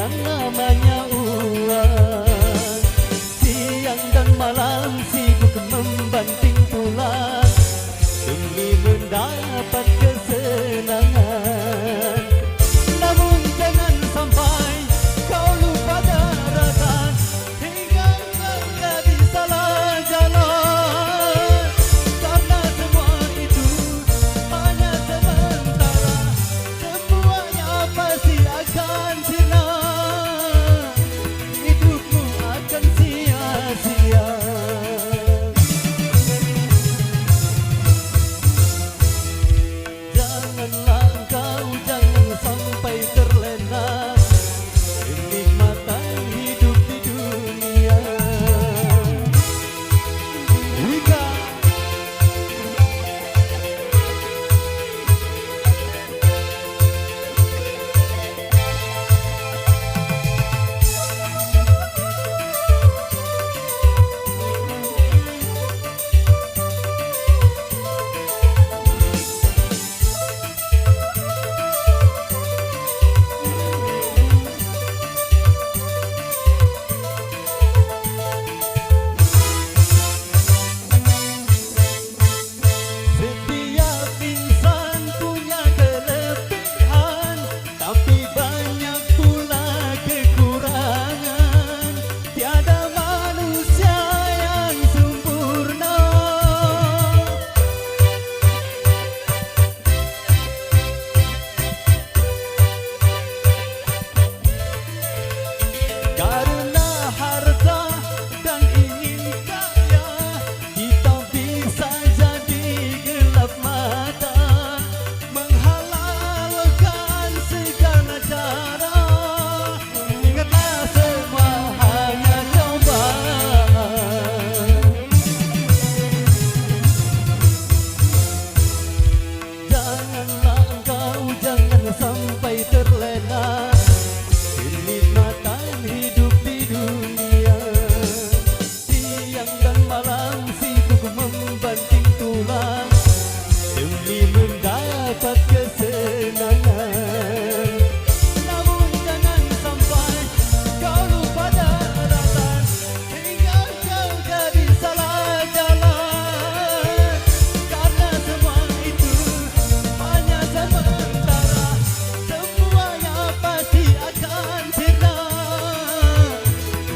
yang namanya uang. Siang dan malam sibuk membanting tulang demi mendapat kesenangan. Namun jangan sampai kau lupa daratan hingga menjadi salah jalan, karena semua itu hanya sementara, semuanya pasti akan sirna, hidupmu akan sia-sia. Janganlah engkau jangan sampai terlena kenikmatan hidup di dunia. Jika setiap insan punya kelebihan, tapi banyak pula kekurangan. Tiada manusia yang sempurna. Karena harta dan ingin kaya, kita bisa jadi gelap mata, menghalalkan segala cara. Ingatlah semua hanya cobaan. Janganlah engkau jangan sampai terlena kenikmatan hidup di dunia. Siang dan malam sibuk membanting tulang demi mendapat kesenangan. Namun jangan sampai kau lupa daratan hingga kau jadi salah jalan, karena semua itu hanya sementara, semuanya pasti akan sirna,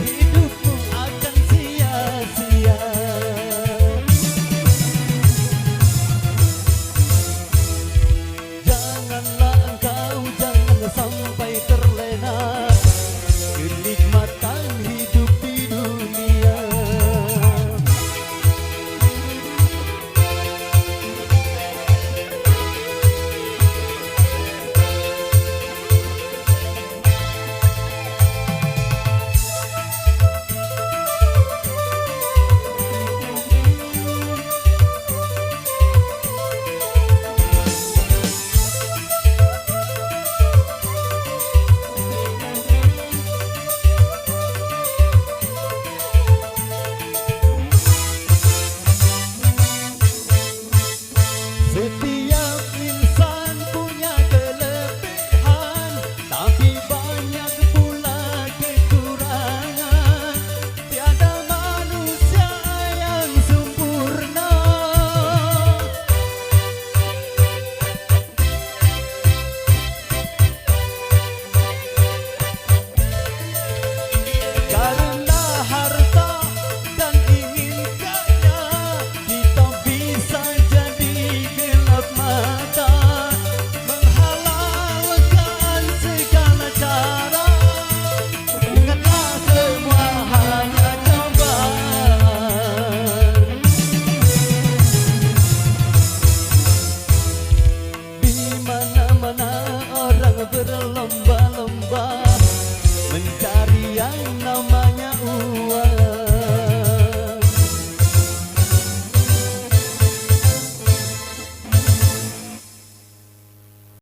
hidupmu akan sia-sia. Janganlah engkau jangan sampai terlena kenikmatan hidup di dunia. Setiap insan punya kelebihan, tapi banyak pula kekurangan. Tiada manusia yang sempurna. Karena harta dan ingin kaya, kita bisa jadi gelap mata, menghalalkan segala cara. Ingatlah semua hanya cobaan. Di mana-mana orang berlomba-lomba mencari yang